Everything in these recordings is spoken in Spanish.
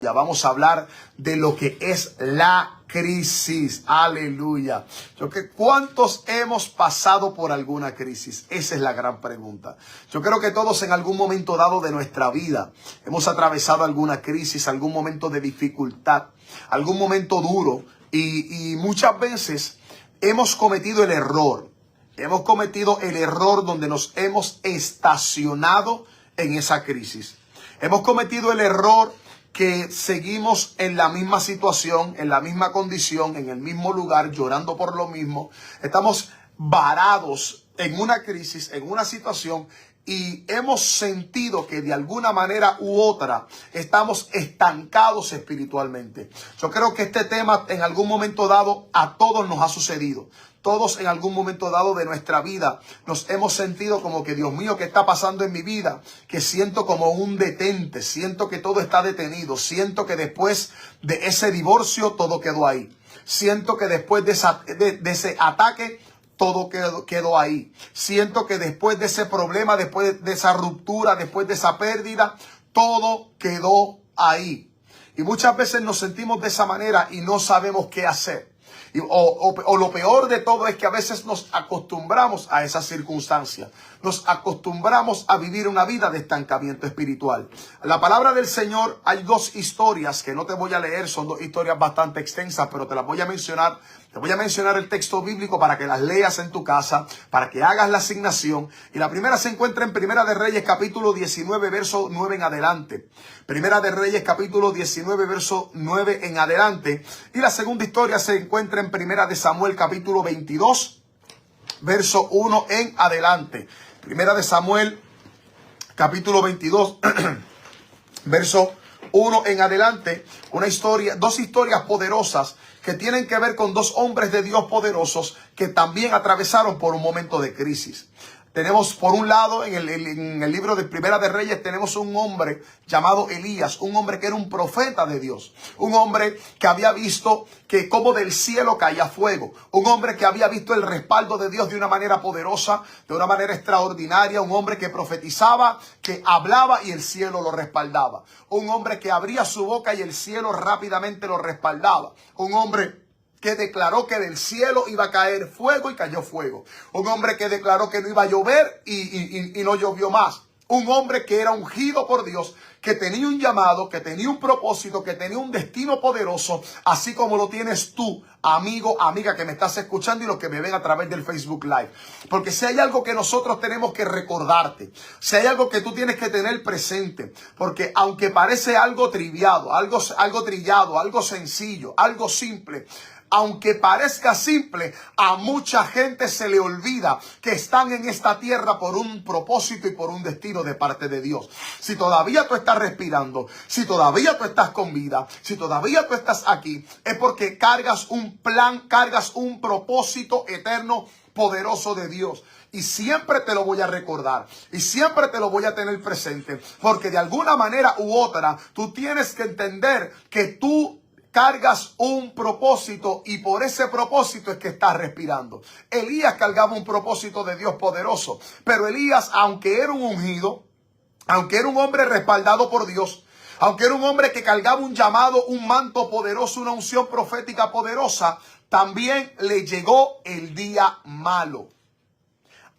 aleluya. Vamos a hablar de lo que es la crisis, aleluya. ¿Cuántos hemos pasado por alguna crisis? Esa es la gran pregunta. Yo creo que todos en algún momento dado de nuestra vida hemos atravesado alguna crisis, algún momento de dificultad, algún momento duro, y muchas veces hemos cometido el error. Hemos cometido el error donde nos hemos estacionado en esa crisis. Hemos cometido el error que seguimos en la misma situación, en la misma condición, en el mismo lugar, llorando por lo mismo. Estamos varados en una crisis, en una situación, y hemos sentido que de alguna manera u otra estamos estancados espiritualmente. Yo creo que este tema en algún momento dado a todos nos ha sucedido. Todos en algún momento dado de nuestra vida nos hemos sentido como que, Dios mío, ¿qué está pasando en mi vida? Que siento como un detente, siento que todo está detenido, siento que después de ese divorcio todo quedó ahí. Siento que después de ese ataque todo quedó ahí. Siento que después de ese problema, después de esa ruptura, después de esa pérdida, todo quedó ahí. Y muchas veces nos sentimos de esa manera y no sabemos qué hacer. O lo peor de todo es que a veces nos acostumbramos a esa circunstancia. Nos acostumbramos a vivir una vida de estancamiento espiritual. La palabra del Señor, hay dos historias que no te voy a leer, son dos historias bastante extensas, pero te las voy a mencionar. Te voy a mencionar el texto bíblico para que las leas en tu casa, para que hagas la asignación. Y la primera se encuentra en Primera de Reyes, capítulo 19, verso 9 en adelante. Primera de Reyes, capítulo 19, verso 9 en adelante. Y la segunda historia se encuentra en Primera de Samuel, capítulo 22, verso 1 en adelante. Primera de Samuel, capítulo 22, verso 1 en adelante. Dos historias poderosas que tienen que ver con dos hombres de Dios poderosos que también atravesaron por un momento de crisis. Tenemos por un lado en el libro de Primera de Reyes tenemos un hombre llamado Elías, un hombre que era un profeta de Dios, un hombre que había visto que como del cielo caía fuego, un hombre que había visto el respaldo de Dios de una manera poderosa, de una manera extraordinaria, un hombre que profetizaba, que hablaba y el cielo lo respaldaba, un hombre que abría su boca y el cielo rápidamente lo respaldaba, un hombre que declaró que del cielo iba a caer fuego y cayó fuego. Un hombre que declaró que no iba a llover y no llovió más. Un hombre que era ungido por Dios, que tenía un llamado, que tenía un propósito, que tenía un destino poderoso, así como lo tienes tú, amigo, amiga, que me estás escuchando y los que me ven a través del Facebook Live. Porque si hay algo que nosotros tenemos que recordarte, si hay algo que tú tienes que tener presente, porque aunque parece algo trillado, algo sencillo, algo simple, aunque parezca simple, a mucha gente se le olvida que están en esta tierra por un propósito y por un destino de parte de Dios. Si todavía tú estás respirando, si todavía tú estás con vida, si todavía tú estás aquí, es porque cargas un plan, cargas un propósito eterno, poderoso de Dios. Y siempre te lo voy a recordar. Y siempre te lo voy a tener presente. Porque de alguna manera u otra, tú tienes que entender que tú cargas un propósito y por ese propósito es que estás respirando. Elías cargaba un propósito de Dios poderoso, pero Elías, aunque era un ungido, aunque era un hombre respaldado por Dios, aunque era un hombre que cargaba un llamado, un manto poderoso, una unción profética poderosa, también le llegó el día malo.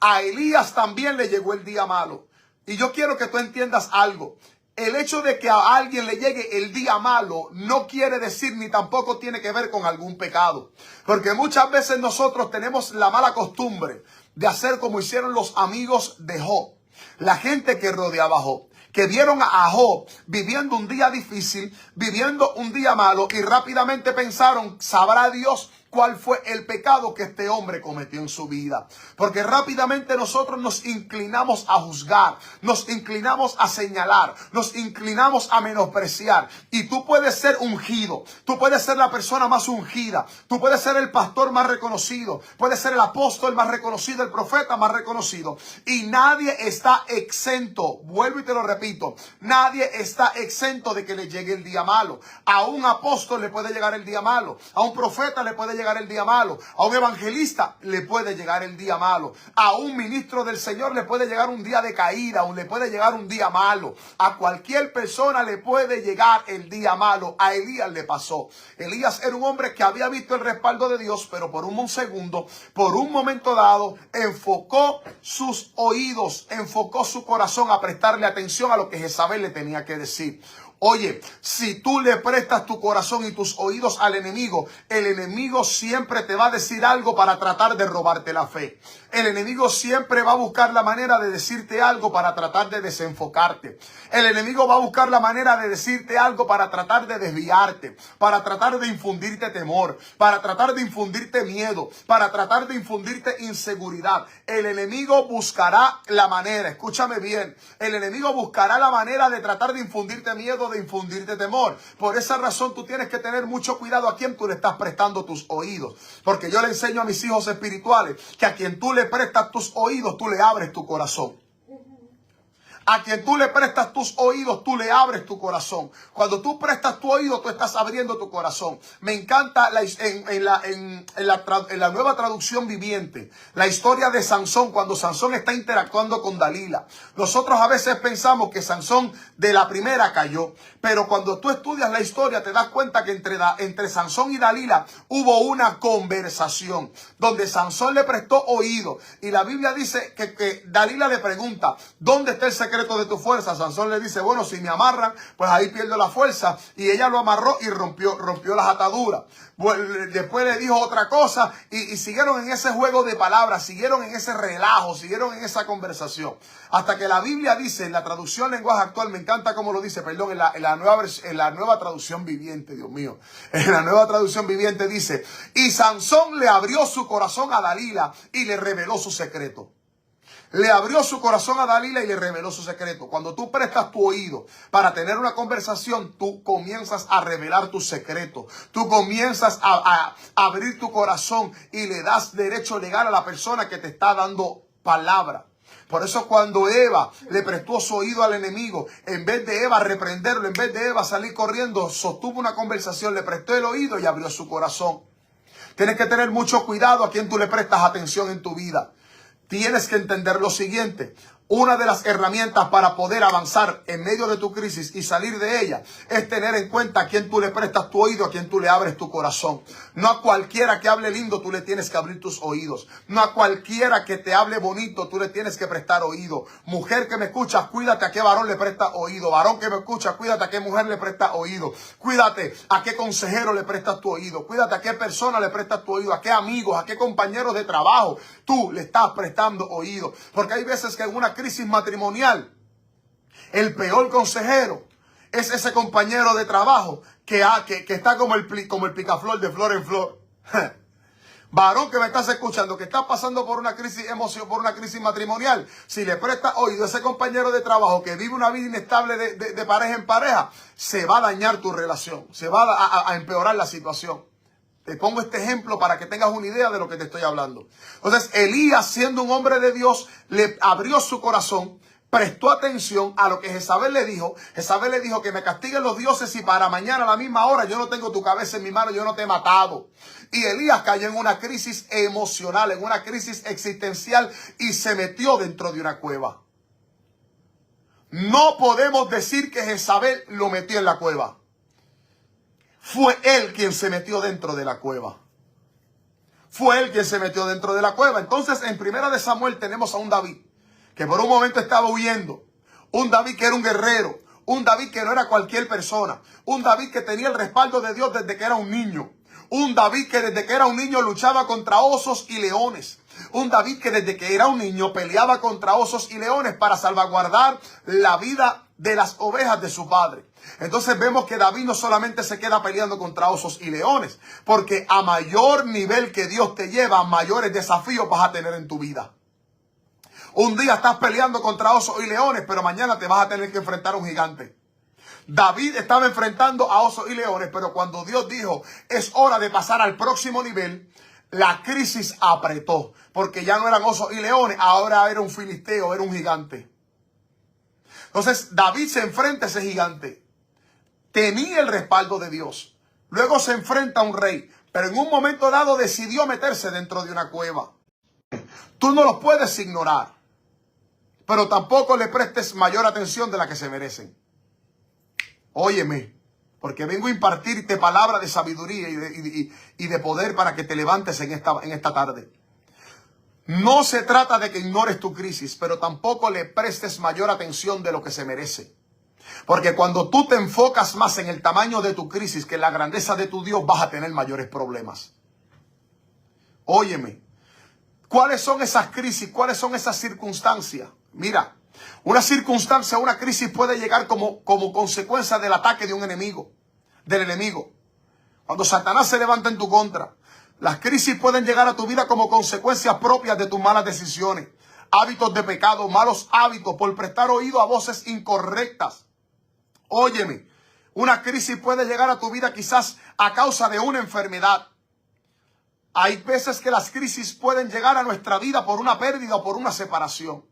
A Elías también le llegó el día malo. Y yo quiero que tú entiendas algo. El hecho de que a alguien le llegue el día malo no quiere decir ni tampoco tiene que ver con algún pecado. Porque muchas veces nosotros tenemos la mala costumbre de hacer como hicieron los amigos de Job. La gente que rodeaba a Job, que vieron a Job viviendo un día difícil, viviendo un día malo y rápidamente pensaron, ¿sabrá Dios cuál fue el pecado que este hombre cometió en su vida? Porque rápidamente nosotros nos inclinamos a juzgar, nos inclinamos a señalar, nos inclinamos a menospreciar. Y tú puedes ser ungido, tú puedes ser la persona más ungida, tú puedes ser el pastor más reconocido, puedes ser el apóstol más reconocido, el profeta más reconocido. Y nadie está exento, vuelvo y te lo repito, nadie está exento de que le llegue el día malo. A un apóstol le puede llegar el día malo, a un profeta le puede llegar el día malo. A un evangelista le puede llegar el día malo. A un ministro del Señor le puede llegar un día de caída, o le puede llegar un día malo. A cualquier persona le puede llegar el día malo. A Elías le pasó. Elías era un hombre que había visto el respaldo de Dios, pero por un segundo, por un momento dado, enfocó sus oídos, enfocó su corazón a prestarle atención a lo que Jezabel le tenía que decir. Oye, si tú le prestas tu corazón y tus oídos al enemigo, el enemigo siempre te va a decir algo para tratar de robarte la fe. El enemigo siempre va a buscar la manera de decirte algo para tratar de desenfocarte. El enemigo va a buscar la manera de decirte algo para tratar de desviarte, para tratar de infundirte temor, para tratar de infundirte miedo, para tratar de infundirte inseguridad. El enemigo buscará la manera, escúchame bien, el enemigo buscará la manera de tratar de infundirte miedo, de infundirte temor. Por esa razón tú tienes que tener mucho cuidado a quién tú le estás prestando tus oídos. Porque yo le enseño a mis hijos espirituales que a quien tú le prestas tus oídos, tú le abres tu corazón. A quien tú le prestas tus oídos, tú le abres tu corazón. Cuando tú prestas tu oído, tú estás abriendo tu corazón. Me encanta en la nueva traducción viviente, la historia de Sansón, cuando Sansón está interactuando con Dalila. Nosotros a veces pensamos que Sansón de la primera cayó, pero cuando tú estudias la historia te das cuenta que entre Sansón y Dalila hubo una conversación donde Sansón le prestó oído. Y la Biblia dice que Dalila le pregunta, ¿dónde está el secreto de tu fuerza? Sansón le dice, bueno, si me amarran, pues ahí pierdo la fuerza. Y ella lo amarró y rompió las ataduras. Después le dijo otra cosa y siguieron en ese juego de palabras, siguieron en ese relajo, siguieron en esa conversación. Hasta que la Biblia dice, en la traducción lenguaje actual, me encanta cómo lo dice, perdón, en la nueva traducción viviente, Dios mío. En la nueva traducción viviente dice, y Sansón le abrió su corazón a Dalila y le reveló su secreto. Le abrió su corazón a Dalila y le reveló su secreto. Cuando tú prestas tu oído para tener una conversación, tú comienzas a revelar tu secreto. Tú comienzas a abrir tu corazón y le das derecho legal a la persona que te está dando palabra. Por eso cuando Eva le prestó su oído al enemigo, en vez de Eva reprenderlo, en vez de Eva salir corriendo, sostuvo una conversación, le prestó el oído y abrió su corazón. Tienes que tener mucho cuidado a quien tú le prestas atención en tu vida. Tienes que entender lo siguiente. Una de las herramientas para poder avanzar en medio de tu crisis y salir de ella es tener en cuenta a quién tú le prestas tu oído, a quién tú le abres tu corazón. No a cualquiera que hable lindo tú le tienes que abrir tus oídos. No a cualquiera que te hable bonito tú le tienes que prestar oído. Mujer que me escucha, cuídate a qué varón le presta oído. Varón que me escucha, cuídate a qué mujer le presta oído. Cuídate a qué consejero le prestas tu oído. Cuídate a qué persona le prestas tu oído. A qué amigos, a qué compañeros de trabajo tú le estás prestando oído. Porque hay veces que en una crisis matrimonial, el peor consejero es ese compañero de trabajo que está como el picaflor de flor en flor. Varón que me estás escuchando, que está pasando por una crisis emocional, por una crisis matrimonial, si le prestas oído a ese compañero de trabajo que vive una vida inestable de pareja en pareja, se va a dañar tu relación, se va a empeorar la situación. Te pongo este ejemplo para que tengas una idea de lo que te estoy hablando. Entonces, Elías, siendo un hombre de Dios, le abrió su corazón, prestó atención a lo que Jezabel le dijo. Jezabel le dijo que me castiguen los dioses y para mañana a la misma hora yo no tengo tu cabeza en mi mano, yo no te he matado. Y Elías cayó en una crisis emocional, en una crisis existencial y se metió dentro de una cueva. No podemos decir que Jezabel lo metió en la cueva. Fue él quien se metió dentro de la cueva. Fue él quien se metió dentro de la cueva. Entonces, en Primera de Samuel tenemos a un David que por un momento estaba huyendo. Un David que era un guerrero. Un David que no era cualquier persona. Un David que tenía el respaldo de Dios desde que era un niño. Un David que desde que era un niño luchaba contra osos y leones. Un David que desde que era un niño peleaba contra osos y leones para salvaguardar la vida de las ovejas de su padre. Entonces vemos que David no solamente se queda peleando contra osos y leones, porque a mayor nivel que Dios te lleva, mayores desafíos vas a tener en tu vida. Un día estás peleando contra osos y leones, pero mañana te vas a tener que enfrentar a un gigante. David estaba enfrentando a osos y leones, pero cuando Dios dijo, es hora de pasar al próximo nivel, la crisis apretó, porque ya no eran osos y leones, ahora era un filisteo, era un gigante. Entonces David se enfrenta a ese gigante. Tenía el respaldo de Dios. Luego se enfrenta a un rey, pero en un momento dado decidió meterse dentro de una cueva. Tú no los puedes ignorar, pero tampoco le prestes mayor atención de la que se merecen. Óyeme, porque vengo a impartirte palabra de sabiduría y de poder para que te levantes en esta tarde. No se trata de que ignores tu crisis, pero tampoco le prestes mayor atención de lo que se merece. Porque cuando tú te enfocas más en el tamaño de tu crisis que en la grandeza de tu Dios, vas a tener mayores problemas. Óyeme, ¿cuáles son esas crisis? ¿Cuáles son esas circunstancias? Mira, una circunstancia, una crisis puede llegar como consecuencia del ataque de un enemigo, del enemigo. Cuando Satanás se levanta en tu contra, las crisis pueden llegar a tu vida como consecuencias propias de tus malas decisiones, hábitos de pecado, malos hábitos, por prestar oído a voces incorrectas. Óyeme, una crisis puede llegar a tu vida quizás a causa de una enfermedad. Hay veces que las crisis pueden llegar a nuestra vida por una pérdida o por una separación.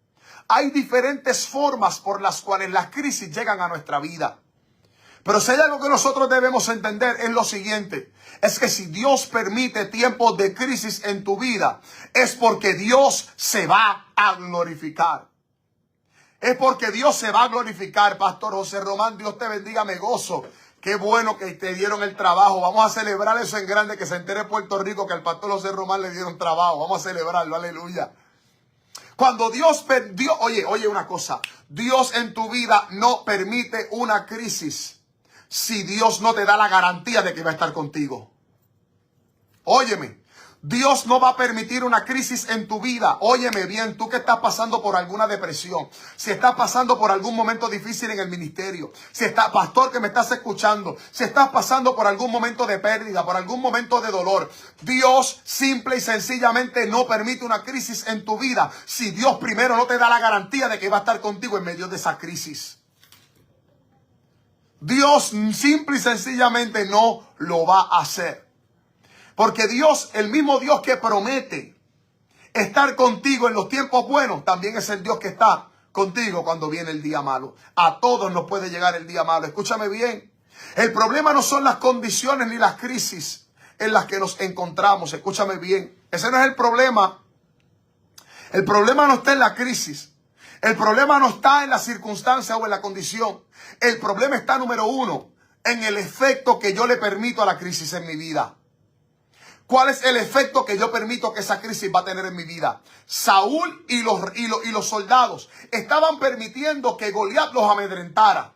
Hay diferentes formas por las cuales las crisis llegan a nuestra vida. Pero si hay algo que nosotros debemos entender es lo siguiente. Es que si Dios permite tiempos de crisis en tu vida, es porque Dios se va a glorificar. Es porque Dios se va a glorificar. Pastor José Román, Dios te bendiga, me gozo. Qué bueno que te dieron el trabajo. Vamos a celebrar eso en grande, que se entere Puerto Rico que al pastor José Román le dieron trabajo. Vamos a celebrarlo, aleluya. Cuando Dios perdió, oye una cosa. Dios en tu vida no permite una crisis si Dios no te da la garantía de que va a estar contigo. Óyeme, Dios no va a permitir una crisis en tu vida. Óyeme bien, tú que estás pasando por alguna depresión, si estás pasando por algún momento difícil en el ministerio, si estás, pastor que me estás escuchando, si estás pasando por algún momento de pérdida, por algún momento de dolor, Dios simple y sencillamente no permite una crisis en tu vida si Dios primero no te da la garantía de que va a estar contigo en medio de esa crisis. Dios simple y sencillamente no lo va a hacer. Porque Dios, el mismo Dios que promete estar contigo en los tiempos buenos, también es el Dios que está contigo cuando viene el día malo. A todos nos puede llegar el día malo. Escúchame bien. El problema no son las condiciones ni las crisis en las que nos encontramos. Escúchame bien. Ese no es el problema. El problema no está en la crisis. El problema no está en la circunstancia o en la condición. El problema está, número uno, en el efecto que yo le permito a la crisis en mi vida. ¿Cuál es el efecto que yo permito que esa crisis va a tener en mi vida? Saúl y los soldados estaban permitiendo que Goliat los amedrentara.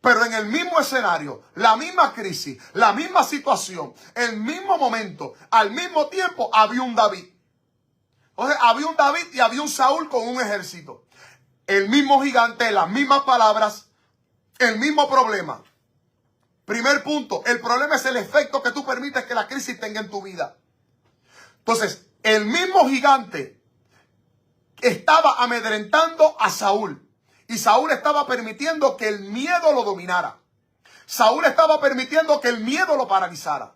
Pero en el mismo escenario, la misma crisis, la misma situación, el mismo momento, al mismo tiempo, había un David. Entonces, había un David y había un Saúl con un ejército. El mismo gigante, las mismas palabras, el mismo problema. Primer punto, el problema es el efecto que tú permites que la crisis tenga en tu vida. Entonces, el mismo gigante estaba amedrentando a Saúl. Y Saúl estaba permitiendo que el miedo lo dominara. Saúl estaba permitiendo que el miedo lo paralizara.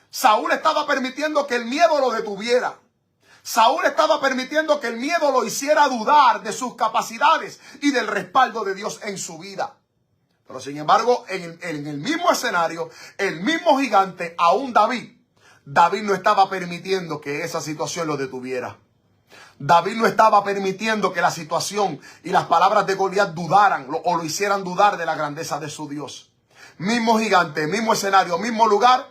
Saúl estaba permitiendo que el miedo lo detuviera. Saúl estaba permitiendo que el miedo lo hiciera dudar de sus capacidades y del respaldo de Dios en su vida. Pero sin embargo, en el mismo escenario, el mismo gigante, aún David no estaba permitiendo que esa situación lo detuviera. David no estaba permitiendo que la situación y las palabras de Goliat dudaran o lo hicieran dudar de la grandeza de su Dios. Mismo gigante, mismo escenario, mismo lugar,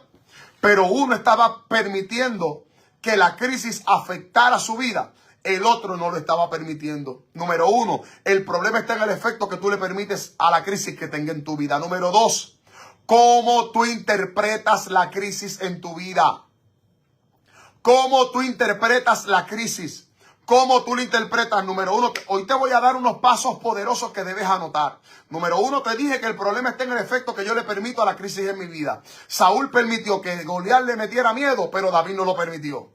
pero uno estaba permitiendo que la crisis afectara su vida. El otro no lo estaba permitiendo. Número uno, el problema está en el efecto que tú le permites a la crisis que tenga en tu vida. Número dos, cómo tú interpretas la crisis en tu vida. Cómo tú interpretas la crisis. Cómo tú la interpretas. Número uno, hoy te voy a dar unos pasos poderosos que debes anotar. Número uno, te dije que el problema está en el efecto que yo le permito a la crisis en mi vida. Saúl permitió que Goliat le metiera miedo, pero David no lo permitió.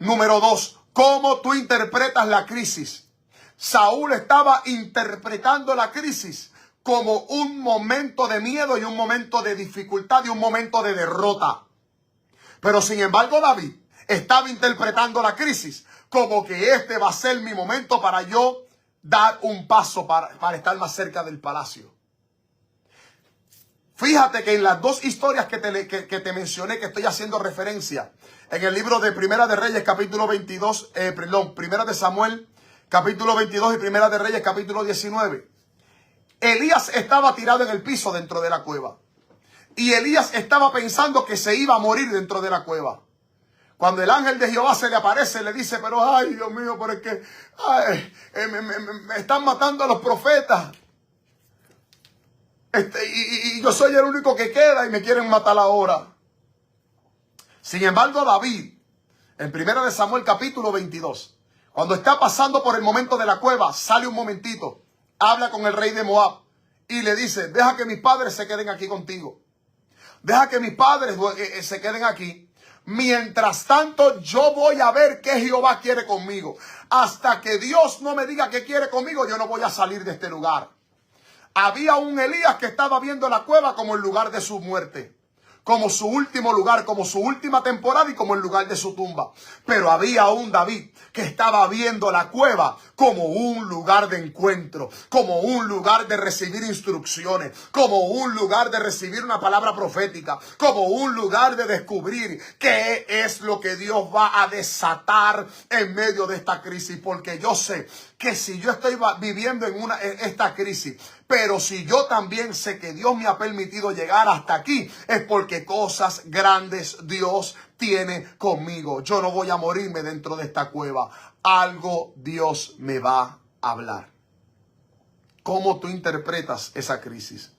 Número dos, ¿cómo tú interpretas la crisis? Saúl estaba interpretando la crisis como un momento de miedo y un momento de dificultad y un momento de derrota. Pero sin embargo David estaba interpretando la crisis como que este va a ser mi momento para yo dar un paso para estar más cerca del palacio. Fíjate que en las dos historias que te mencioné, que estoy haciendo referencia, en el libro de Primera de Reyes, capítulo 22, Primera de Samuel, capítulo 22 y Primera de Reyes, capítulo 19, Elías estaba tirado en el piso dentro de la cueva. Y Elías estaba pensando que se iba a morir dentro de la cueva. Cuando el ángel de Jehová se le aparece, le dice, pero ay, Dios mío, pero es que me están matando a los profetas. Y yo soy el único que queda y me quieren matar ahora. Sin embargo, David, en 1 Samuel capítulo 22, cuando está pasando por el momento de la cueva, sale un momentito, habla con el rey de Moab y le dice, deja que mis padres se queden aquí contigo. Deja que mis padres se queden aquí. Mientras tanto, yo voy a ver qué Jehová quiere conmigo. Hasta que Dios no me diga qué quiere conmigo, yo no voy a salir de este lugar. Había un Elías que estaba viendo la cueva como el lugar de su muerte, como su último lugar, como su última temporada y como el lugar de su tumba. Pero había un David que estaba viendo la cueva como un lugar de encuentro, como un lugar de recibir instrucciones, como un lugar de recibir una palabra profética, como un lugar de descubrir qué es lo que Dios va a desatar en medio de esta crisis. Porque yo sé que si yo estoy viviendo en esta crisis, pero si yo también sé que Dios me ha permitido llegar hasta aquí, es porque cosas grandes Dios tiene conmigo. Yo no voy a morirme dentro de esta cueva. Algo Dios me va a hablar. ¿Cómo tú interpretas esa crisis?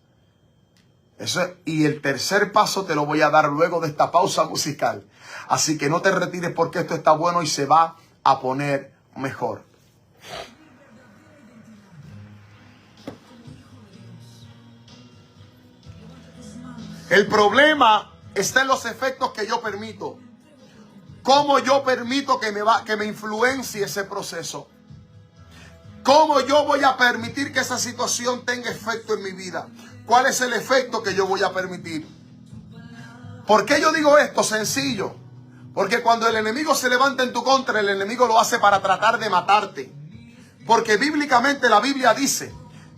Y el tercer paso te lo voy a dar luego de esta pausa musical. Así que no te retires porque esto está bueno y se va a poner mejor. El problema está en los efectos que yo permito. ¿Cómo yo permito que me influencie ese proceso? ¿Cómo yo voy a permitir que esa situación tenga efecto en mi vida? ¿Cuál es el efecto que yo voy a permitir? ¿Por qué yo digo esto? Sencillo. Porque cuando el enemigo se levanta en tu contra, el enemigo lo hace para tratar de matarte. Porque bíblicamente la Biblia dice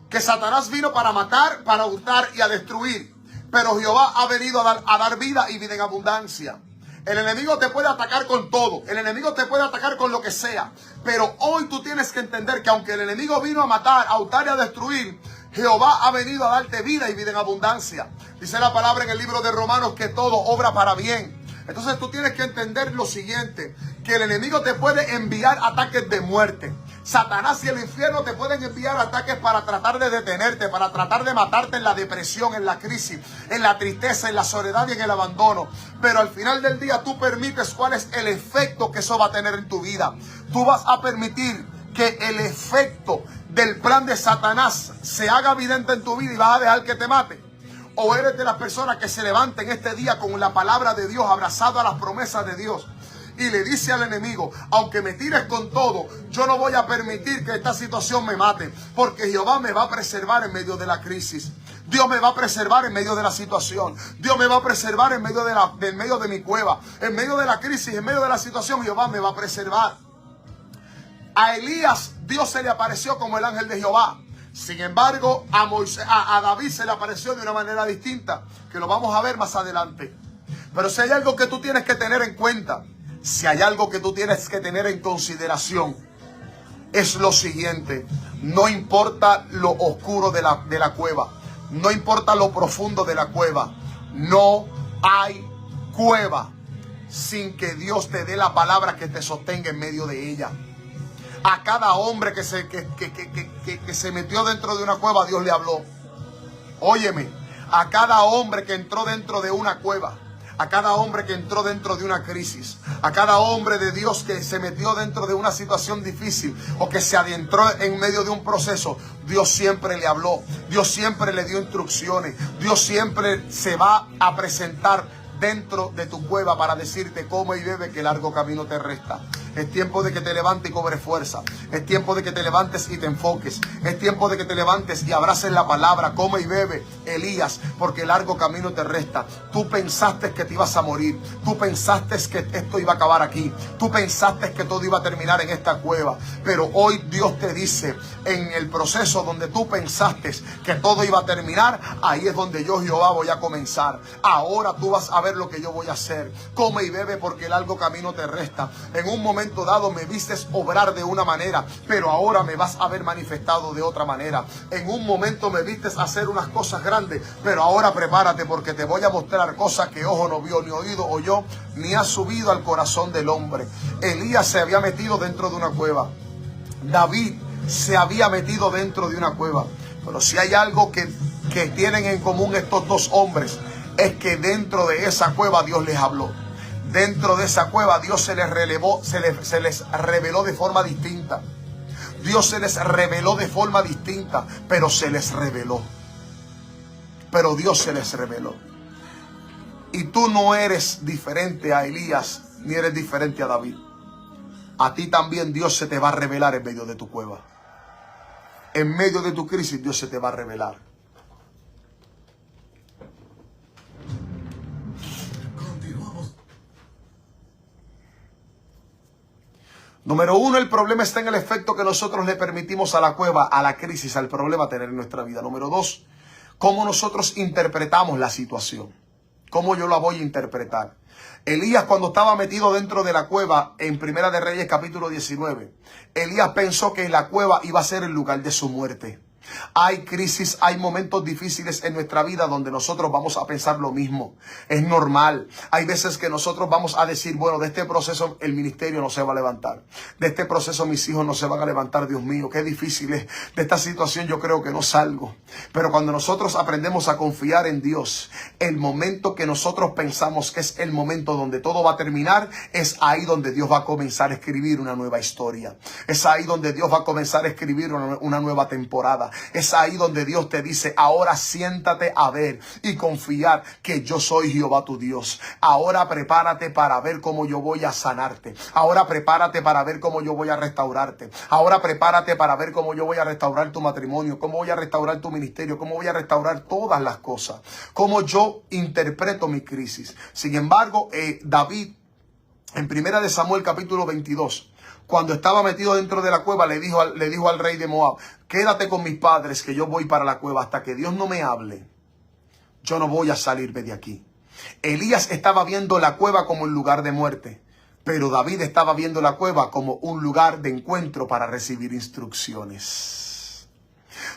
que Satanás vino para matar, para hurtar y a destruir. Pero Jehová ha venido a dar vida y vida en abundancia. El enemigo te puede atacar con todo. El enemigo te puede atacar con lo que sea. Pero hoy tú tienes que entender que aunque el enemigo vino a matar, a hurtar y a destruir, Jehová ha venido a darte vida y vida en abundancia. Dice la palabra en el libro de Romanos que todo obra para bien. Entonces tú tienes que entender lo siguiente, que el enemigo te puede enviar ataques de muerte. Satanás y el infierno te pueden enviar ataques para tratar de detenerte, para tratar de matarte en la depresión, en la crisis, en la tristeza, en la soledad y en el abandono. Pero al final del día tú permites cuál es el efecto que eso va a tener en tu vida. Tú vas a permitir que el efecto del plan de Satanás se haga evidente en tu vida y vas a dejar que te mate. O eres de las personas que se levanten este día con la palabra de Dios, abrazado a las promesas de Dios. Y le dice al enemigo, aunque me tires con todo, yo no voy a permitir que esta situación me mate, porque Jehová me va a preservar en medio de la crisis. Dios me va a preservar en medio de la situación. Dios me va a preservar en medio de mi cueva. En medio de la crisis, en medio de la situación, Jehová me va a preservar. A Elías, Dios se le apareció como el ángel de Jehová. Sin embargo, a David se le apareció de una manera distinta, que lo vamos a ver más adelante. Pero si hay algo que tú tienes que tener en cuenta, si hay algo que tú tienes que tener en consideración, es lo siguiente: no importa lo oscuro de la cueva, no importa lo profundo de la cueva, no hay cueva sin que Dios te dé la palabra que te sostenga en medio de ella. A cada hombre que se metió dentro de una cueva, Dios le habló. Óyeme, a cada hombre que entró dentro de una cueva, a cada hombre que entró dentro de una crisis, a cada hombre de Dios que se metió dentro de una situación difícil o que se adentró en medio de un proceso, Dios siempre le habló, Dios siempre le dio instrucciones, Dios siempre se va a presentar dentro de tu cueva para decirte: come y bebe, que largo camino te resta. Es tiempo de que te levantes y cobres fuerza. Es tiempo de que te levantes y te enfoques. Es tiempo de que te levantes y abraces la palabra. Come y bebe, Elías, porque largo camino te resta. Tú pensaste que te ibas a morir. Tú pensaste que esto iba a acabar aquí. Tú pensaste que todo iba a terminar en esta cueva. Pero hoy Dios te dice, en el proceso donde tú pensaste que todo iba a terminar, ahí es donde yo, Jehová, voy a comenzar. Ahora tú vas a ver lo que yo voy a hacer. Come y bebe porque largo camino te resta. En un momento dado me vistes obrar de una manera, pero ahora me vas a ver manifestado de otra manera. En un momento me vistes hacer unas cosas grandes, pero ahora prepárate porque te voy a mostrar cosas que ojo no vio, ni oído oyó, ni ha subido al corazón del hombre. Elías se había metido dentro de una cueva. David se había metido dentro de una cueva. Pero si hay algo que tienen en común estos dos hombres, es que dentro de esa cueva Dios les habló. Dentro de esa cueva Dios se les reveló de forma distinta. Dios se les reveló de forma distinta, pero se les reveló. Pero Dios se les reveló. Y tú no eres diferente a Elías, ni eres diferente a David. A ti también Dios se te va a revelar en medio de tu cueva. En medio de tu crisis Dios se te va a revelar. Continuamos. Número uno, el problema está en el efecto que nosotros le permitimos a la cueva, a la crisis, al problema tener en nuestra vida. Número dos, cómo nosotros interpretamos la situación. Cómo yo la voy a interpretar. Elías, cuando estaba metido dentro de la cueva, en Primera de Reyes capítulo 19, Elías pensó que la cueva iba a ser el lugar de su muerte. Hay crisis, hay momentos difíciles en nuestra vida donde nosotros vamos a pensar lo mismo. Es normal. Hay veces que nosotros vamos a decir, bueno, de este proceso el ministerio no se va a levantar. De este proceso mis hijos no se van a levantar, Dios mío, qué difícil es. De esta situación yo creo que no salgo. Pero cuando nosotros aprendemos a confiar en Dios, el momento que nosotros pensamos que es el momento donde todo va a terminar, es ahí donde Dios va a comenzar a escribir una nueva historia. Es ahí donde Dios va a comenzar a escribir una nueva temporada. Es ahí donde Dios te dice, ahora siéntate a ver y confiar que yo soy Jehová tu Dios. Ahora prepárate para ver cómo yo voy a sanarte. Ahora prepárate para ver cómo yo voy a restaurarte. Ahora prepárate para ver cómo yo voy a restaurar tu matrimonio, cómo voy a restaurar tu ministerio, cómo voy a restaurar todas las cosas, cómo yo interpreto mi crisis. Sin embargo, David, en Primera de Samuel capítulo 22, cuando estaba metido dentro de la cueva, le dijo al rey de Moab, quédate con mis padres que yo voy para la cueva. Hasta que Dios no me hable, yo no voy a salirme de aquí. Elías estaba viendo la cueva como un lugar de muerte, pero David estaba viendo la cueva como un lugar de encuentro para recibir instrucciones.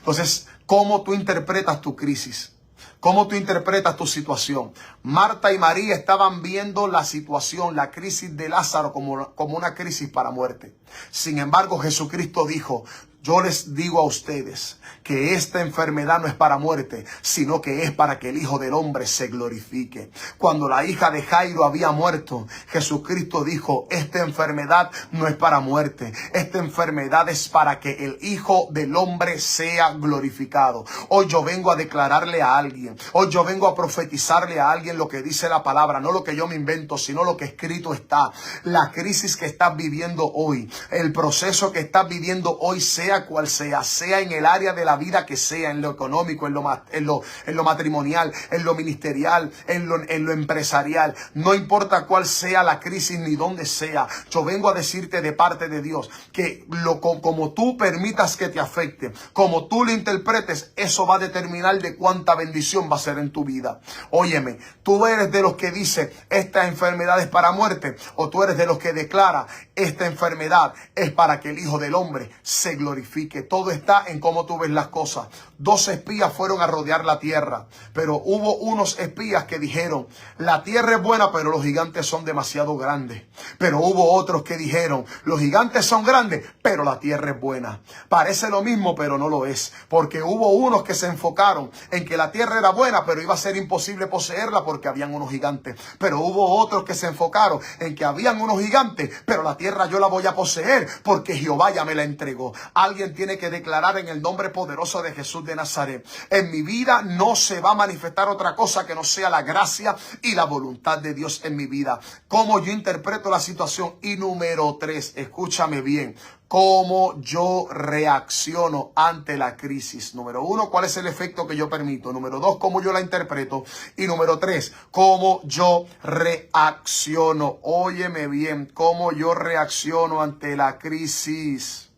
Entonces, ¿cómo tú interpretas tu crisis? ¿Cómo tú interpretas tu situación? Marta y María estaban viendo la situación, la crisis de Lázaro como una crisis para muerte. Sin embargo, Jesucristo dijo, yo les digo a ustedes que esta enfermedad no es para muerte, sino que es para que el Hijo del Hombre se glorifique. Cuando la hija de Jairo había muerto, Jesucristo dijo, esta enfermedad no es para muerte, esta enfermedad es para que el Hijo del Hombre sea glorificado. Hoy yo vengo a declararle a alguien, hoy yo vengo a profetizarle a alguien lo que dice la palabra, no lo que yo me invento, sino lo que escrito está. La crisis que estás viviendo hoy, el proceso que estás viviendo hoy, sea cual sea en el área de la vida que sea, en lo económico, en lo matrimonial, en lo ministerial, en lo empresarial, no importa cuál sea la crisis ni dónde sea, yo vengo a decirte de parte de Dios que como tú permitas que te afecte, como tú lo interpretes, eso va a determinar de cuánta bendición va a ser en tu vida. Óyeme, tú eres de los que dice esta enfermedad es para muerte, o tú eres de los que declara esta enfermedad es para que el Hijo del Hombre se glorifique. Todo está en cómo tú ves las cosas. 2 espías fueron a rodear la tierra, pero hubo unos espías que dijeron, la tierra es buena, pero los gigantes son demasiado grandes. Pero hubo otros que dijeron, los gigantes son grandes, pero la tierra es buena. Parece lo mismo, pero no lo es, porque hubo unos que se enfocaron en que la tierra era buena, pero iba a ser imposible poseerla porque habían unos gigantes. Pero hubo otros que se enfocaron en que habían unos gigantes, pero la tierra tierra yo la voy a poseer porque Jehová ya me la entregó. Alguien tiene que declarar en el nombre poderoso de Jesús de Nazaret: en mi vida no se va a manifestar otra cosa que no sea la gracia y la voluntad de Dios en mi vida. ¿Cómo yo interpreto la situación? Y número 3, escúchame bien, cómo yo reacciono ante la crisis. Número 1, ¿cuál es el efecto que yo permito? Número 2, cómo yo la interpreto. Y número 3, cómo yo reacciono. Óyeme bien, cómo yo reacciono ante la crisis.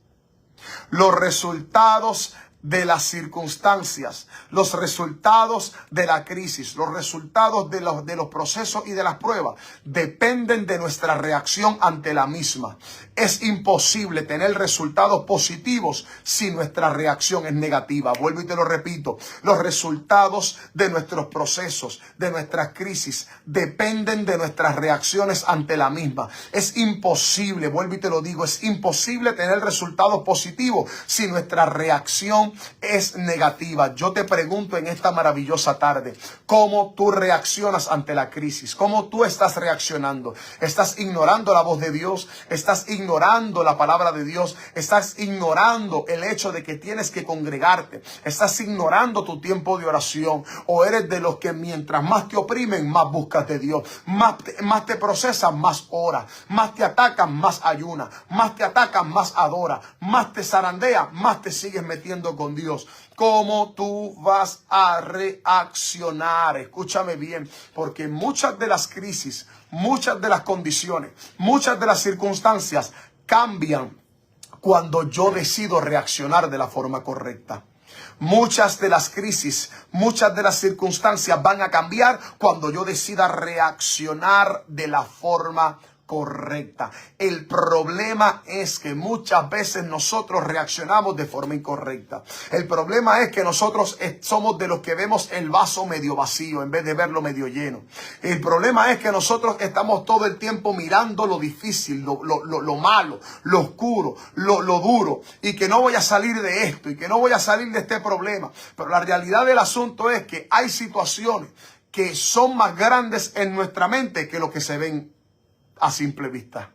Los resultados de las circunstancias, los resultados de la crisis, los resultados de los procesos y de las pruebas dependen de nuestra reacción ante la misma. Es imposible tener resultados positivos si nuestra reacción es negativa. Vuelvo y te lo repito, los resultados de nuestros procesos, de nuestras crisis, dependen de nuestras reacciones ante la misma. Es imposible, vuelvo y te lo digo, es imposible tener resultados positivos si nuestra reacción es negativa. Yo te pregunto en esta maravillosa tarde, ¿cómo tú reaccionas ante la crisis? ¿Cómo tú estás reaccionando? ¿Estás ignorando la voz de Dios? ¿Estás ignorando la palabra de Dios? ¿Estás ignorando el hecho de que tienes que congregarte? ¿Estás ignorando tu tiempo de oración? ¿O eres de los que mientras más te oprimen, más buscas de Dios? Más te procesan, más oras. Más te atacan, más ayunas. Más te atacan, más adora. Más te zarandean, más te sigues metiendo con Dios. ¿Cómo tú vas a reaccionar? Escúchame bien, porque muchas de las crisis, muchas de las condiciones, muchas de las circunstancias cambian cuando yo decido reaccionar de la forma correcta. Muchas de las crisis, muchas de las circunstancias van a cambiar cuando yo decida reaccionar de la forma correcta. El problema es que muchas veces nosotros reaccionamos de forma incorrecta. El problema es que nosotros somos de los que vemos el vaso medio vacío en vez de verlo medio lleno. El problema es que nosotros estamos todo el tiempo mirando lo difícil, lo malo, lo oscuro, lo duro, y que no voy a salir de esto y que no voy a salir de este problema. Pero la realidad del asunto es que hay situaciones que son más grandes en nuestra mente que lo que se ven a simple vista.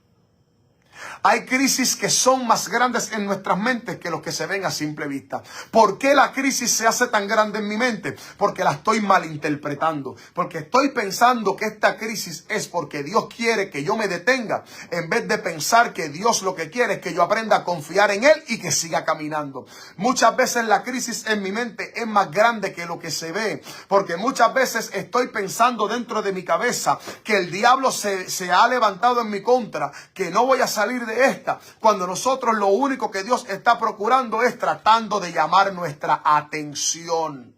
Hay crisis que son más grandes en nuestras mentes que los que se ven a simple vista. ¿Por qué la crisis se hace tan grande en mi mente? Porque la estoy malinterpretando. Porque estoy pensando que esta crisis es porque Dios quiere que yo me detenga, en vez de pensar que Dios lo que quiere es que yo aprenda a confiar en Él y que siga caminando. Muchas veces la crisis en mi mente es más grande que lo que se ve. Porque muchas veces estoy pensando dentro de mi cabeza que el diablo se ha levantado en mi contra, que no voy a salir de esta, cuando nosotros lo único que Dios está procurando es tratando de llamar nuestra atención.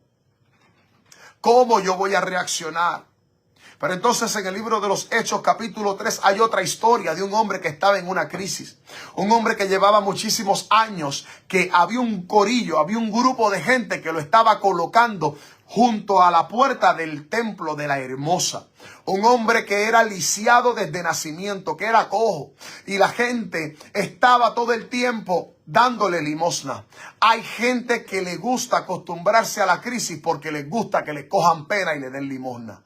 ¿Cómo yo voy a reaccionar? Pero entonces en el libro de los Hechos capítulo 3 hay otra historia de un hombre que estaba en una crisis. Un hombre que llevaba muchísimos años, que había un corillo, había un grupo de gente que lo estaba colocando junto a la puerta del templo de la Hermosa. Un hombre que era lisiado desde nacimiento, que era cojo. Y la gente estaba todo el tiempo dándole limosna. Hay gente que le gusta acostumbrarse a la crisis porque les gusta que le cojan pena y le den limosna.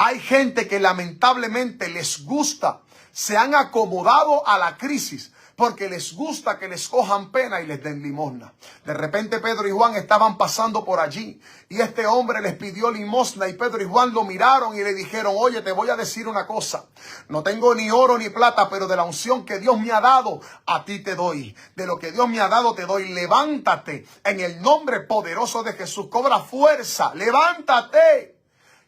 Hay gente que lamentablemente les gusta, se han acomodado a la crisis porque les gusta que les cojan pena y les den limosna. De repente Pedro y Juan estaban pasando por allí y este hombre les pidió limosna y Pedro y Juan lo miraron y le dijeron: oye, te voy a decir una cosa, no tengo ni oro ni plata, pero de la unción que Dios me ha dado, a ti te doy. De lo que Dios me ha dado te doy. Levántate en el nombre poderoso de Jesús, cobra fuerza, levántate.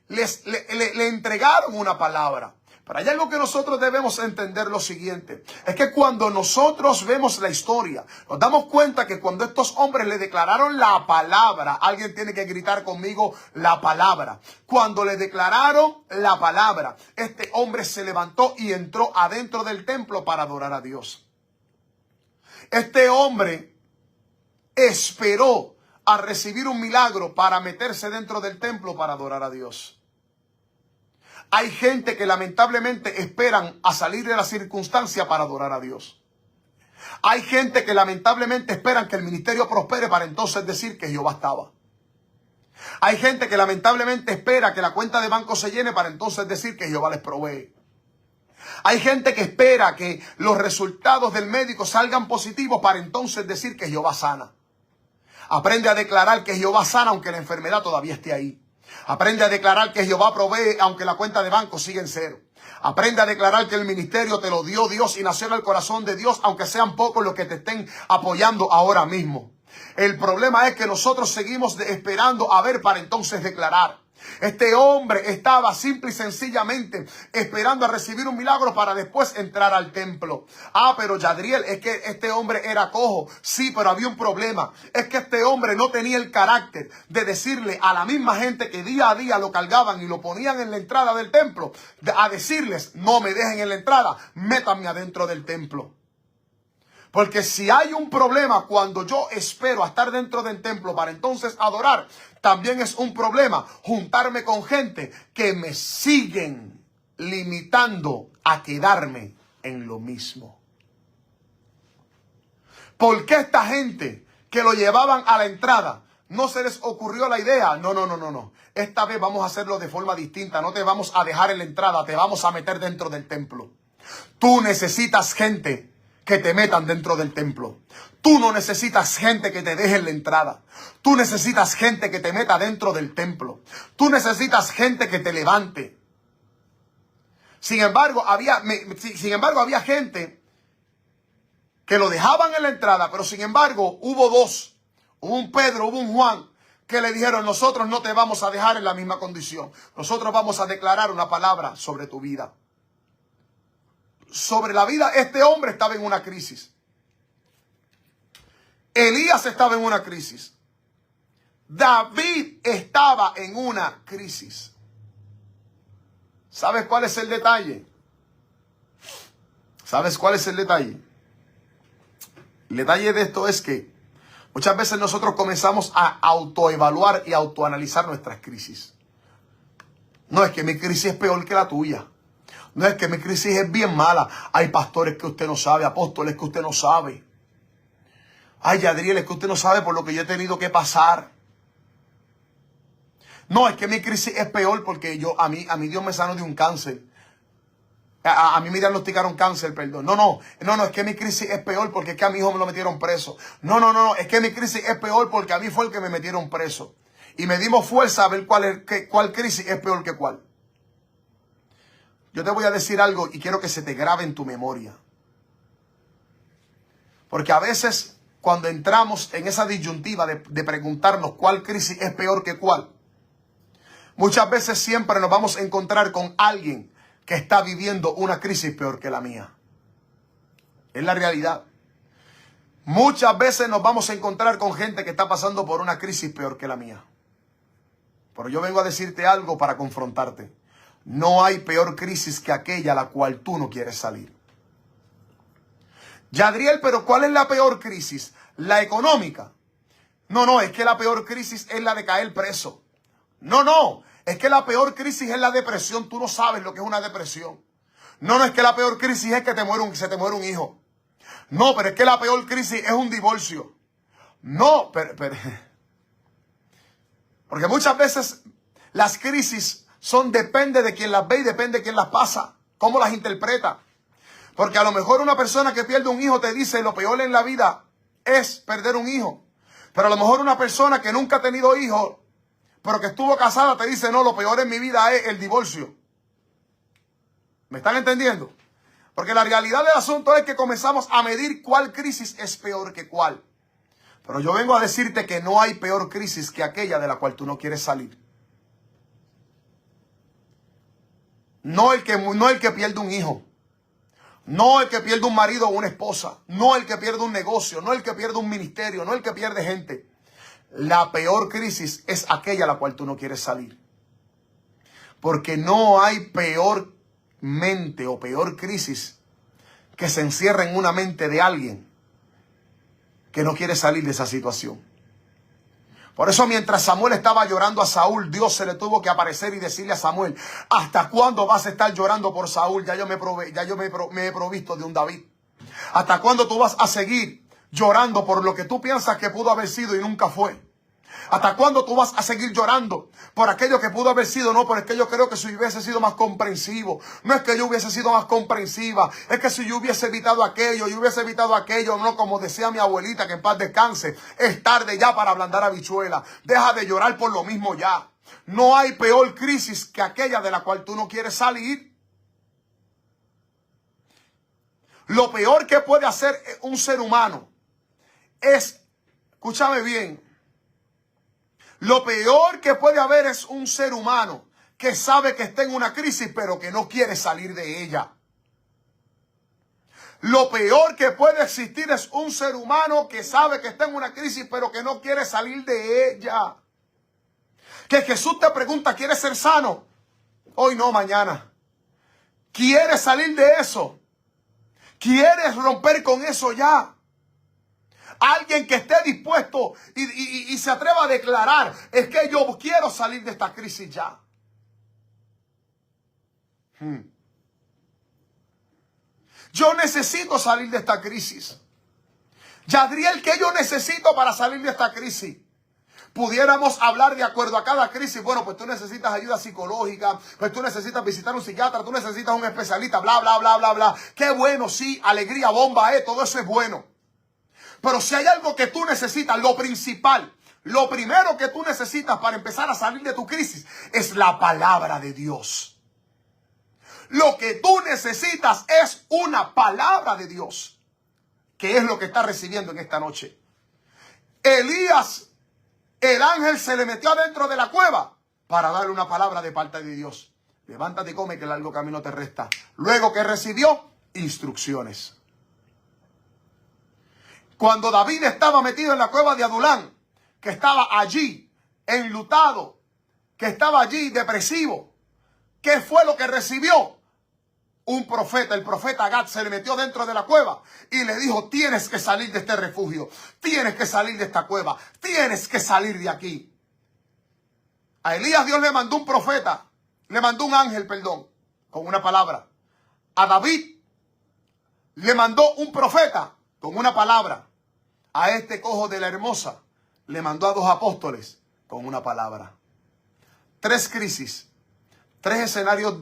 Le entregaron una palabra. Pero hay algo que nosotros debemos entender: lo siguiente, es que cuando nosotros vemos la historia, nos damos cuenta que cuando estos hombres le declararon la palabra, alguien tiene que gritar conmigo: la palabra. Cuando le declararon la palabra, este hombre se levantó y entró adentro del templo para adorar a Dios. Este hombre esperó a recibir un milagro para meterse dentro del templo para adorar a Dios. Hay gente que lamentablemente esperan a salir de la circunstancia para adorar a Dios. Hay gente que lamentablemente esperan que el ministerio prospere para entonces decir que Jehová estaba. Hay gente que lamentablemente espera que la cuenta de banco se llene para entonces decir que Jehová les provee. Hay gente que espera que los resultados del médico salgan positivos para entonces decir que Jehová sana. Aprende a declarar que Jehová sana aunque la enfermedad todavía esté ahí. Aprende a declarar que Jehová provee aunque la cuenta de banco siga en cero. Aprende a declarar que el ministerio te lo dio Dios y nació en el corazón de Dios, aunque sean pocos los que te estén apoyando ahora mismo. El problema es que nosotros seguimos esperando a ver para entonces declarar. Este hombre estaba simple y sencillamente esperando a recibir un milagro para después entrar al templo. Ah, pero Yadriel, es que este hombre era cojo. Sí, pero había un problema. Es que este hombre no tenía el carácter de decirle a la misma gente que día a día lo cargaban y lo ponían en la entrada del templo, a decirles, no me dejen en la entrada, métanme adentro del templo. Porque si hay un problema cuando yo espero a estar dentro del templo para entonces adorar, también es un problema juntarme con gente que me siguen limitando a quedarme en lo mismo. ¿Por qué esta gente que lo llevaban a la entrada no se les ocurrió la idea? No. Esta vez vamos a hacerlo de forma distinta. No te vamos a dejar en la entrada, te vamos a meter dentro del templo. Tú necesitas gente que te metan dentro del templo. Tú no necesitas gente que te deje en la entrada. Tú necesitas gente que te meta dentro del templo. Tú necesitas gente que te levante. Sin embargo, había gente que lo dejaban en la entrada, pero sin embargo hubo dos. Hubo un Pedro, hubo un Juan, que le dijeron, nosotros no te vamos a dejar en la misma condición. Nosotros vamos a declarar una palabra sobre tu vida. Sobre la vida, este hombre estaba en una crisis. Elías estaba en una crisis. David estaba en una crisis. ¿Sabes cuál es el detalle? ¿Sabes cuál es el detalle? El detalle de esto es que muchas veces nosotros comenzamos a autoevaluar y autoanalizar nuestras crisis. No es que mi crisis es peor que la tuya. No es que mi crisis es bien mala. Hay pastores que usted no sabe, apóstoles que usted no sabe. Ay, Yadriel, es que usted no sabe por lo que yo he tenido que pasar. No, es que mi crisis es peor porque a mí Dios me sanó de un cáncer. A mí me diagnosticaron cáncer, perdón. No, es que mi crisis es peor porque es que a mi hijo me lo metieron preso. No, es que mi crisis es peor porque a mí fue el que me metieron preso. Y me dimos fuerza a ver cuál crisis es peor que cuál. Yo te voy a decir algo y quiero que se te grabe en tu memoria. Porque a veces cuando entramos en esa disyuntiva de preguntarnos cuál crisis es peor que cuál, muchas veces siempre nos vamos a encontrar con alguien que está viviendo una crisis peor que la mía. Es la realidad. Muchas veces nos vamos a encontrar con gente que está pasando por una crisis peor que la mía. Pero yo vengo a decirte algo para confrontarte. No hay peor crisis que aquella a la cual tú no quieres salir. Yadriel, pero ¿cuál es la peor crisis? ¿La económica? No, es que la peor crisis es la de caer preso. No, es que la peor crisis es la depresión. Tú no sabes lo que es una depresión. No, es que la peor crisis es que se te muere un hijo. No, pero es que la peor crisis es un divorcio. No, pero porque muchas veces las crisis depende de quien las ve y depende de quien las pasa, cómo las interpreta. Porque a lo mejor una persona que pierde un hijo te dice lo peor en la vida es perder un hijo. Pero a lo mejor una persona que nunca ha tenido hijos, pero que estuvo casada, te dice no, lo peor en mi vida es el divorcio. ¿Me están entendiendo? Porque la realidad del asunto es que comenzamos a medir cuál crisis es peor que cuál. Pero yo vengo a decirte que no hay peor crisis que aquella de la cual tú no quieres salir. No el que pierde un hijo. No el que pierde un marido o una esposa. No el que pierde un negocio. No el que pierde un ministerio. No el que pierde gente. La peor crisis es aquella a la cual tú no quieres salir. Porque no hay peor mente o peor crisis que se encierra en una mente de alguien que no quiere salir de esa situación. Por eso mientras Samuel estaba llorando a Saúl, Dios se le tuvo que aparecer y decirle a Samuel, ¿hasta cuándo vas a estar llorando por Saúl? Ya yo me he provisto de un David. ¿Hasta cuándo tú vas a seguir llorando por lo que tú piensas que pudo haber sido y nunca fue? ¿Hasta cuándo tú vas a seguir llorando por aquello que pudo haber sido? No, pero es que yo creo que si yo hubiese sido más comprensivo. No es que yo hubiese sido más comprensiva. Es que si yo hubiese evitado aquello, no, como decía mi abuelita, que en paz descanse. Es tarde ya para ablandar habichuela. Deja de llorar por lo mismo ya. No hay peor crisis que aquella de la cual tú no quieres salir. Lo peor que puede hacer un ser humano es, escúchame bien, lo peor que puede haber es un ser humano que sabe que está en una crisis pero que no quiere salir de ella. Lo peor que puede existir es un ser humano que sabe que está en una crisis pero que no quiere salir de ella. Que Jesús te pregunta, ¿quieres ser sano? Hoy no, mañana. ¿Quieres salir de eso? ¿Quieres romper con eso ya? Alguien que esté dispuesto y se atreva a declarar, es que yo quiero salir de esta crisis ya. Yo necesito salir de esta crisis. Yadriel, ¿qué yo necesito para salir de esta crisis? Pudiéramos hablar de acuerdo a cada crisis. Bueno, pues tú necesitas ayuda psicológica, pues tú necesitas visitar un psiquiatra, tú necesitas un especialista, bla, bla, bla, bla, bla. Qué bueno, sí, alegría, bomba, todo eso es bueno. Pero si hay algo que tú necesitas, lo principal, lo primero que tú necesitas para empezar a salir de tu crisis es la palabra de Dios. Lo que tú necesitas es una palabra de Dios, que es lo que estás recibiendo en esta noche. Elías, el ángel se le metió adentro de la cueva para darle una palabra de parte de Dios. Levántate y come, que el largo camino te resta. Luego que recibió instrucciones. Cuando David estaba metido en la cueva de Adulán, que estaba allí enlutado, que estaba allí depresivo, ¿qué fue lo que recibió? Un profeta, el profeta Gad, se le metió dentro de la cueva y le dijo, tienes que salir de este refugio, tienes que salir de esta cueva, tienes que salir de aquí. A Elías Dios le mandó un profeta, le mandó un ángel, perdón, con una palabra. A David le mandó un profeta con una palabra. A este cojo de la hermosa le mandó a 2 apóstoles con una palabra. 3 crisis, 3 escenarios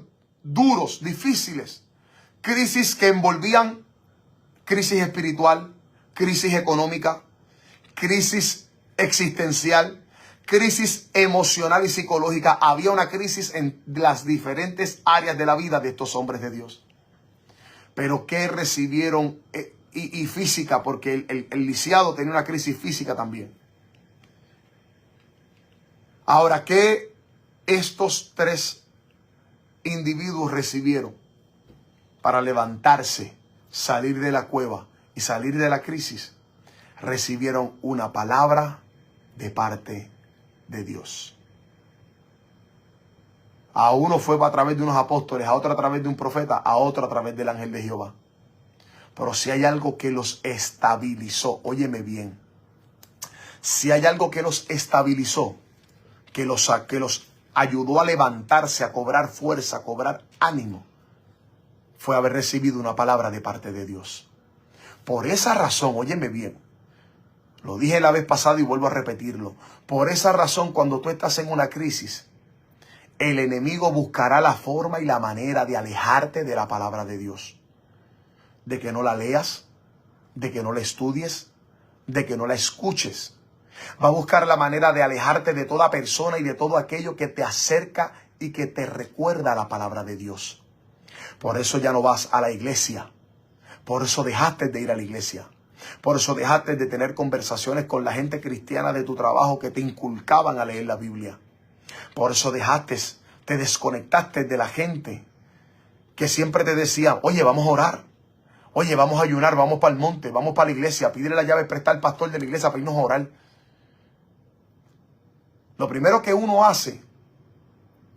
duros, difíciles. Crisis que envolvían crisis espiritual, crisis económica, crisis existencial, crisis emocional y psicológica. Había una crisis en las diferentes áreas de la vida de estos hombres de Dios. Pero ¿qué recibieron? Y física, porque el lisiado tenía una crisis física también. Ahora, ¿qué estos 3 individuos recibieron para levantarse, salir de la cueva y salir de la crisis? Recibieron una palabra de parte de Dios. A uno fue a través de unos apóstoles, a otro a través de un profeta, a otro a través del ángel de Jehová. Pero si hay algo que los estabilizó, óyeme bien, si hay algo que los estabilizó, que los ayudó a levantarse, a cobrar fuerza, a cobrar ánimo, fue haber recibido una palabra de parte de Dios. Por esa razón, óyeme bien, lo dije la vez pasada y vuelvo a repetirlo, por esa razón cuando tú estás en una crisis, el enemigo buscará la forma y la manera de alejarte de la palabra de Dios. De que no la leas, de que no la estudies, de que no la escuches. Va a buscar la manera de alejarte de toda persona y de todo aquello que te acerca y que te recuerda la palabra de Dios. Por eso ya no vas a la iglesia. Por eso dejaste de ir a la iglesia. Por eso dejaste de tener conversaciones con la gente cristiana de tu trabajo que te inculcaban a leer la Biblia. Por eso te desconectaste de la gente que siempre te decía, oye, vamos a orar. Oye, vamos a ayunar, vamos para el monte, vamos para la iglesia, pídele la llave prestada al pastor de la iglesia para irnos a orar. Lo primero que uno hace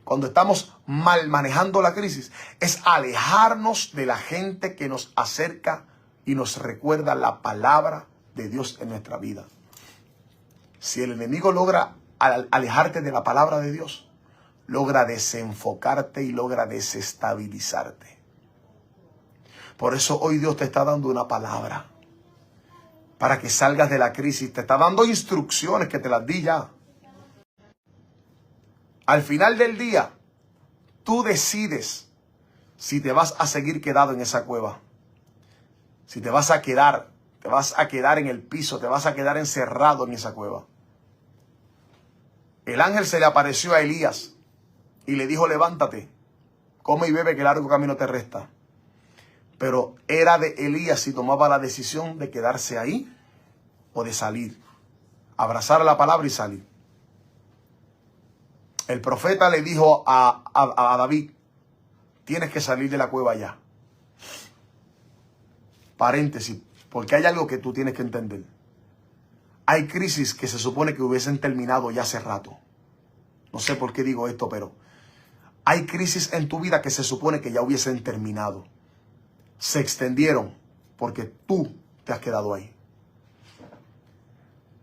cuando estamos mal manejando la crisis es alejarnos de la gente que nos acerca y nos recuerda la palabra de Dios en nuestra vida. Si el enemigo logra alejarte de la palabra de Dios, logra desenfocarte y logra desestabilizarte. Por eso hoy Dios te está dando una palabra para que salgas de la crisis. Te está dando instrucciones que te las di ya. Al final del día, tú decides si te vas a seguir quedado en esa cueva. Si te vas a quedar en el piso, te vas a quedar encerrado en esa cueva. El ángel se le apareció a Elías y le dijo, levántate, come y bebe que largo camino te resta. Pero era de Elías si tomaba la decisión de quedarse ahí o de salir. Abrazar la palabra y salir. El profeta le dijo a David, tienes que salir de la cueva ya. Paréntesis, porque hay algo que tú tienes que entender. Hay crisis que se supone que hubiesen terminado ya hace rato. No sé por qué digo esto, pero hay crisis en tu vida que se supone que ya hubiesen terminado. Se extendieron porque tú te has quedado ahí.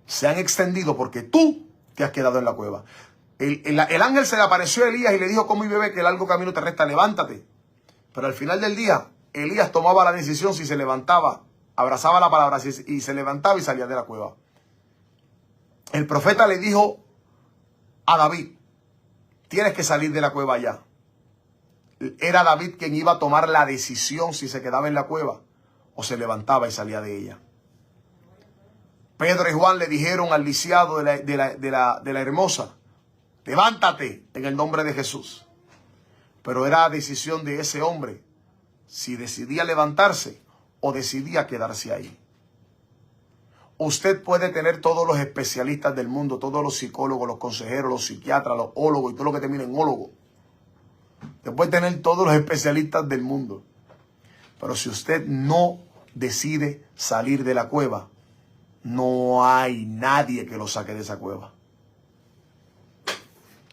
Se han extendido porque tú te has quedado en la cueva. El ángel se le apareció a Elías y le dijo, come y bebe que el largo camino te resta, levántate. Pero al final del día, Elías tomaba la decisión si se levantaba, abrazaba la palabra y se levantaba y salía de la cueva. El profeta le dijo a David, tienes que salir de la cueva ya. Era David quien iba a tomar la decisión si se quedaba en la cueva o se levantaba y salía de ella. Pedro y Juan le dijeron al lisiado de la hermosa, levántate en el nombre de Jesús. Pero era decisión de ese hombre si decidía levantarse o decidía quedarse ahí. Usted puede tener todos los especialistas del mundo, todos los psicólogos, los consejeros, los psiquiatras, los ólogos y todo lo que termina en ólogo. Usted puede tener todos los especialistas del mundo. Pero si usted no decide salir de la cueva, no hay nadie que lo saque de esa cueva.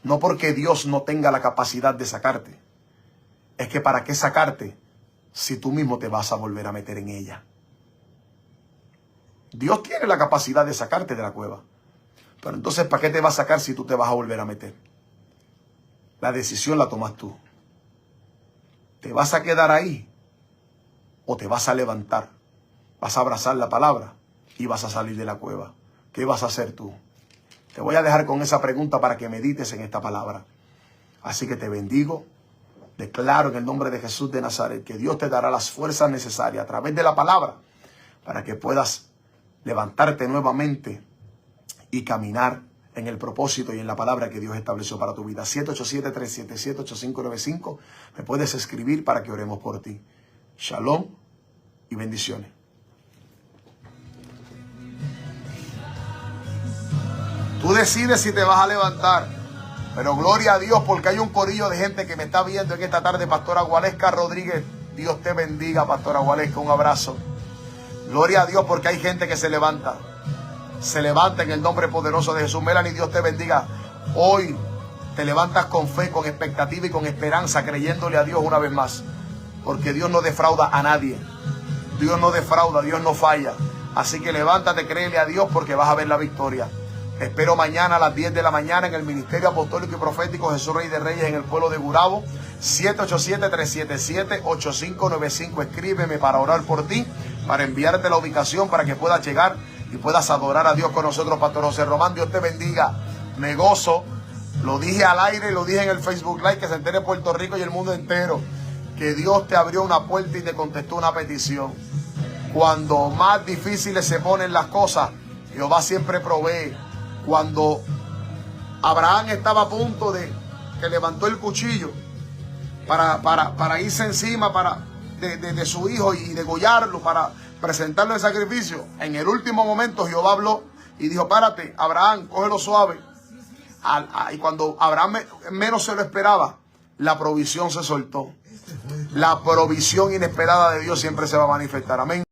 No porque Dios no tenga la capacidad de sacarte. Es que para qué sacarte si tú mismo te vas a volver a meter en ella. Dios tiene la capacidad de sacarte de la cueva. Pero entonces, ¿para qué te va a sacar si tú te vas a volver a meter? La decisión la tomas tú. ¿Te vas a quedar ahí o te vas a levantar? Vas a abrazar la palabra y vas a salir de la cueva. ¿Qué vas a hacer tú? Te voy a dejar con esa pregunta para que medites en esta palabra. Así que te bendigo. Declaro en el nombre de Jesús de Nazaret que Dios te dará las fuerzas necesarias a través de la palabra para que puedas levantarte nuevamente y caminar en el propósito y en la palabra que Dios estableció para tu vida. 787-377-8595. Me puedes escribir para que oremos por ti. Shalom y bendiciones. Tú decides si te vas a levantar. Pero gloria a Dios porque hay un corillo de gente que me está viendo en esta tarde. Pastora Gualesca Rodríguez, Dios te bendiga, Pastora Gualesca, un abrazo. Gloria a Dios porque hay gente que se levanta. Se levanta en el nombre poderoso de Jesús. Melanie, Dios te bendiga. Hoy te levantas con fe, con expectativa y con esperanza, creyéndole a Dios una vez más. Porque Dios no defrauda a nadie. Dios no defrauda, Dios no falla. Así que levántate, créele a Dios porque vas a ver la victoria. Te espero mañana a las 10 de la mañana en el Ministerio Apostólico y Profético Jesús Rey de Reyes en el pueblo de Gurabo. 787-377-8595. Escríbeme para orar por ti, para enviarte la ubicación para que puedas llegar y puedas adorar a Dios con nosotros. Pastor José Román, Dios te bendiga. Me gozo. Lo dije al aire y lo dije en el Facebook Live, que se entere Puerto Rico y el mundo entero, que Dios te abrió una puerta y te contestó una petición. Cuando más difíciles se ponen las cosas, Jehová siempre provee. Cuando Abraham estaba a punto de que levantó el cuchillo para irse encima de su hijo y degollarlo, para presentarlo en sacrificio, en el último momento Jehová habló y dijo, párate, Abraham, cógelo suave. Y cuando Abraham menos se lo esperaba, la provisión se soltó. La provisión inesperada de Dios siempre se va a manifestar. Amén.